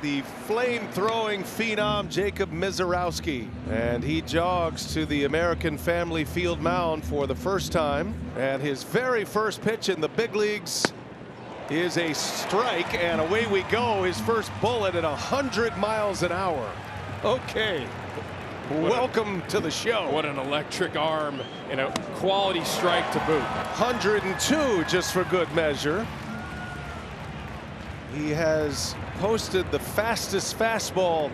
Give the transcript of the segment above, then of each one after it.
the flame-throwing phenom Jacob Misiorowski, and he jogs to the American Family Field mound for the first time, and his very first pitch in the big leagues is a strike, and away we go. His first bullet at 100 miles an hour. Okay, welcome to the show. What an electric arm and a quality strike to boot. 102 just for good measure. He has posted the fastest fastball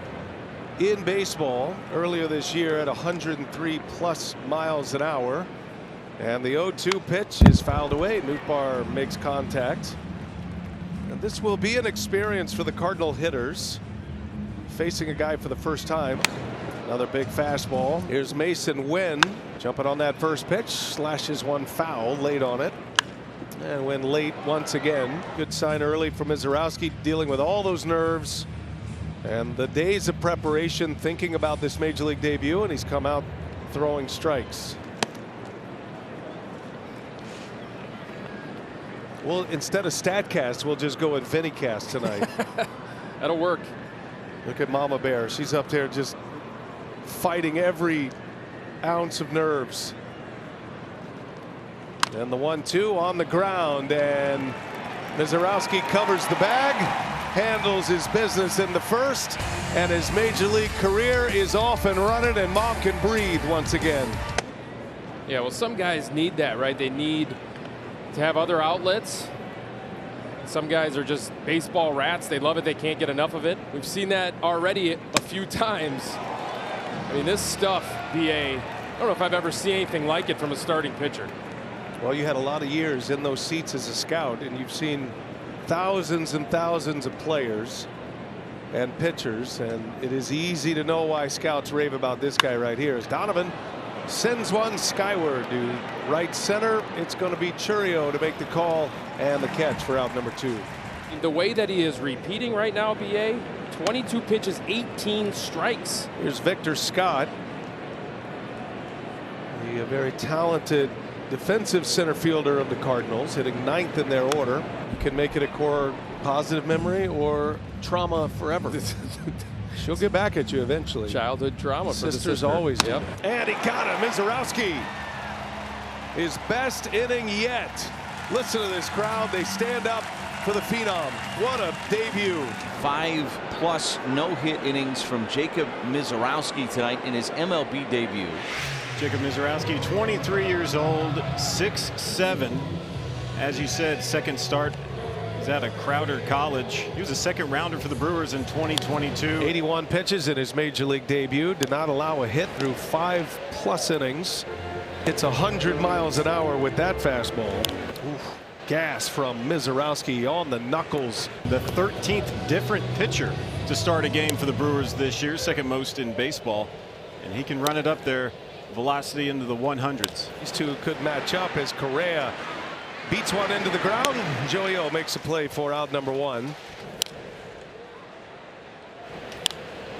in baseball earlier this year at 103 plus miles an hour. And the 0-2 pitch is fouled away. Nootbaar makes contact. And this will be an experience for the Cardinal hitters, facing a guy for the first time. Another big fastball. Here's Mason Wynn jumping on that first pitch, slashes one foul late on it. And when late once again. Good sign early from Misiorowski, dealing with all those nerves and the days of preparation, thinking about this major league debut, and he's come out throwing strikes. Well, instead of StatCast, we'll just go with VinnyCast tonight. That'll work. Look at Mama Bear. She's up there just fighting every ounce of nerves. And the 1-2 on the ground, and Misiorowski covers the bag, handles his business in the first, and his major league career is off and running, and Mom can breathe once again. Yeah, well, some guys need that, right? They need to have other outlets. Some guys are just baseball rats. They love it. They can't get enough of it. We've seen that already a few times. I mean, this stuff, BA, I don't know if I've ever seen anything like it from a starting pitcher. Well, you had a lot of years in those seats as a scout, and you've seen thousands and thousands of players and pitchers, and it is easy to know why scouts rave about this guy right here. As Donovan sends one skyward to right center, it's going to be Churio to make the call and the catch for out number 2. The way that he is repeating right now, BA, 22 pitches, 18 strikes. Here's Victor Scott, a very talented defensive center fielder of the Cardinals, hitting 9th in their order. You can make it a core positive memory or trauma forever. She'll get back at you eventually. Childhood trauma for the sisters always do. Yep. And he got him. Misiorowski, his best inning yet. Listen to this crowd. They stand up for the phenom. What a debut. 5+ no-hit innings from Jacob Misiorowski tonight in his MLB debut. Jacob Misiorowski, 23 years old, 6'7". As you said, second start is at a Crowder College. He was a second rounder for the Brewers in 2022. 81 pitches in his major league debut. Did not allow a hit through 5+ innings. Hits 100 miles an hour with that fastball. Oof. Gas from Misiorowski on the knuckles. The 13th different pitcher to start a game for the Brewers this year, second most in baseball. And he can run it up there. Velocity into the 100s. These two could match up as Correa beats one into the ground. Joey O makes a play for out number 1.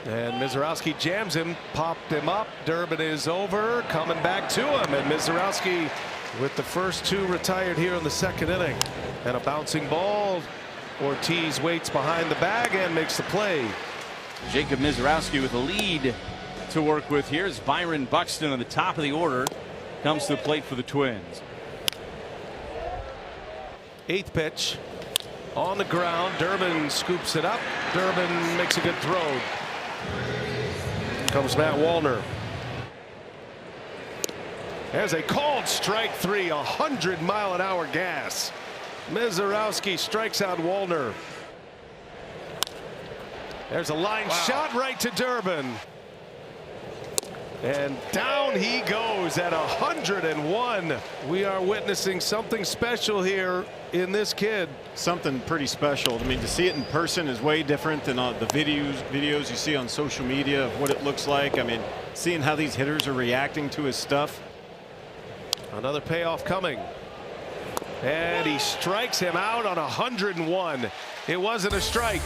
And Misiorowski jams him, popped him up. Durbin is over, coming back to him, and Misiorowski with the first 2 retired here in the second inning. And a bouncing ball. Ortiz waits behind the bag and makes the play. Jacob Misiorowski with a lead to work with here as Byron Buxton on the top of the order comes to the plate for the Twins. 8th pitch on the ground. Durbin scoops it up. Durbin makes a good throw. Comes Matt Wallner. There's a called strike 3, 100 mile an hour gas. Misiorowski strikes out Wallner. There's a line shot right to Durbin. And down he goes at 101. We are witnessing something special here in this kid. Something pretty special. I mean, to see it in person is way different than the videos you see on social media of what it looks like. I mean, seeing how these hitters are reacting to his stuff. Another payoff coming. And he strikes him out on 101. It wasn't a strike,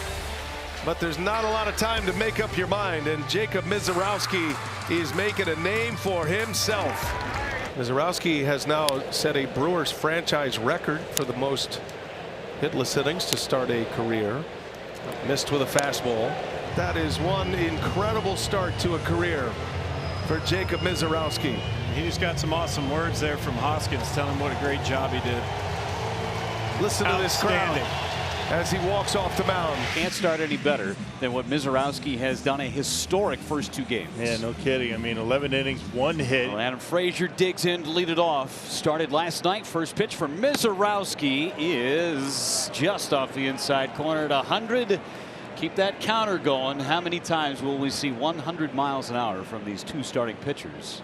but there's not a lot of time to make up your mind, and Jacob Misiorowski is making a name for himself. Misiorowski has now set a Brewers franchise record for the most hitless innings to start a career. Missed with a fastball. That is one incredible start to a career for Jacob Misiorowski. He just got some awesome words there from Hoskins telling him what a great job he did. Listen to this crowd as he walks off the mound. Can't start any better than what Misiorowski has done a historic first 2 games. Yeah, no kidding. I mean, 11 innings, 1 hit. Well, Adam Frazier digs in to lead it off. Started last night. First pitch for Misiorowski is just off the inside corner at 100. Keep that counter going. How many times will we see 100 miles an hour from these 2 starting pitchers?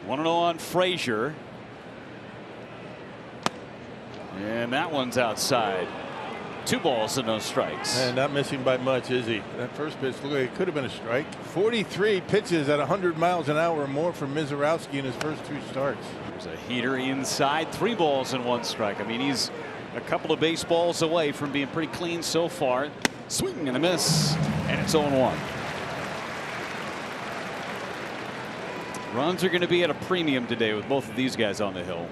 1-0 on Frazier. And that one's outside. 2 balls and no strikes. And not missing by much, is he? That first pitch looked like it could have been a strike. 43 pitches at 100 miles an hour or more from Misiorowski in his first 2 starts. There's a heater inside. 3 balls and 1 strike. I mean, he's a couple of baseballs away from being pretty clean so far. Swing and a miss, and it's 0-1. Runs are going to be at a premium today with both of these guys on the hill.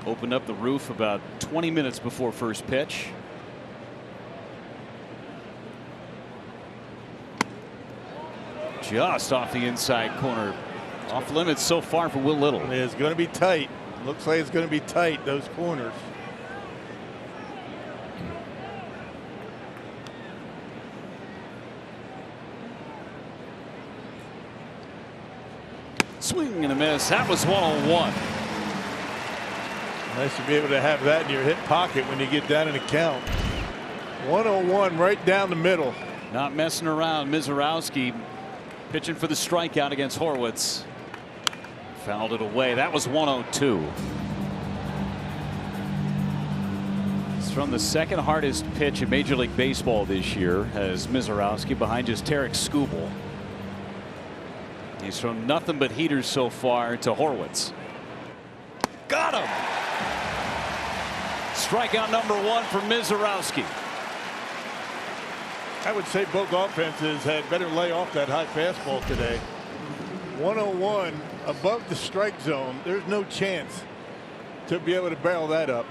Opened up the roof about 20 minutes before first pitch. Just off the inside corner. Off limits so far for Will Little. It's going to be tight. Looks like it's going to be tight, those corners. Swing and a miss. That was 101. Nice to be able to have that in your hip pocket when you get down in the count. 101 right down the middle. Not messing around. Misiorowski pitching for the strikeout against Horwitz. Fouled it away. That was 102. It's from the second hardest pitch in Major League Baseball this year as Misiorowski behind just Tarek Skubal. He's thrown nothing but heaters so far to Horwitz. Got him. Strikeout number 1 for Misiorowski. I would say both offenses had better lay off that high fastball today. 101 above the strike zone. There's no chance to be able to barrel that up.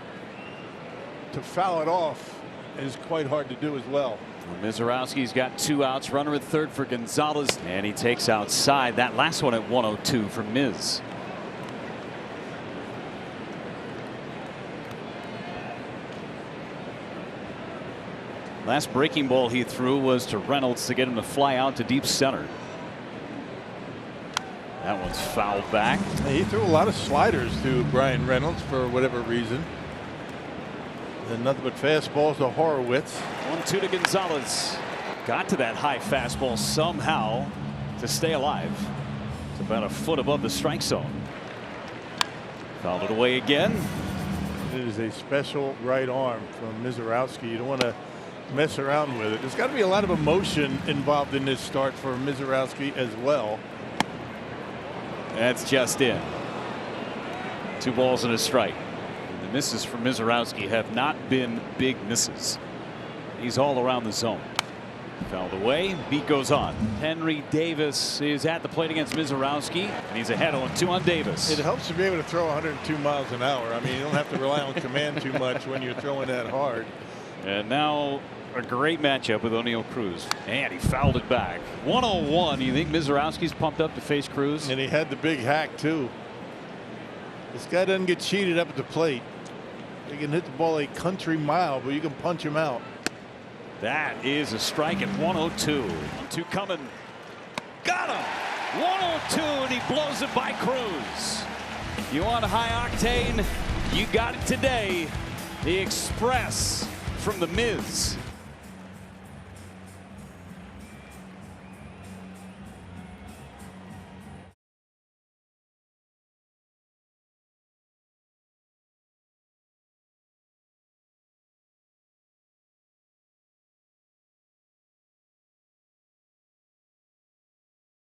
To foul it off is quite hard to do as well. Misiorowski's got 2 outs. Runner at third for Gonzalez, and he takes outside. That last one at 102 from Miz. Last breaking ball he threw was to Reynolds to get him to fly out to deep center. That one's fouled back. He threw a lot of sliders to Brian Reynolds for whatever reason. And nothing but fastballs to Horowitz. 1-2 to Gonzalez. Got to that high fastball somehow to stay alive. It's about a foot above the strike zone. Fouled it away again. It is a special right arm from Misiorowski. You don't want to mess around with it. There's got to be a lot of emotion involved in this start for Misiorowski as well. That's just in. 2 balls and a strike. And the misses from Misiorowski have not been big misses. He's all around the zone. Fouled away. Beat goes on. Henry Davis is at the plate against Misiorowski, and he's ahead 0-2 on Davis. It helps to be able to throw 102 miles an hour. I mean, you don't have to rely on command too much when you're throwing that hard. And now a great matchup with O'Neal Cruz, and he fouled it back. 101. You think Misiorowski's pumped up to face Cruz? And he had the big hack too. This guy doesn't get cheated up at the plate. He can hit the ball a country mile, but you can punch him out. That is a strike at 102. 2 coming. Got him. 102, and he blows it by Cruz. You want high octane? You got it today. The Express from the Miz.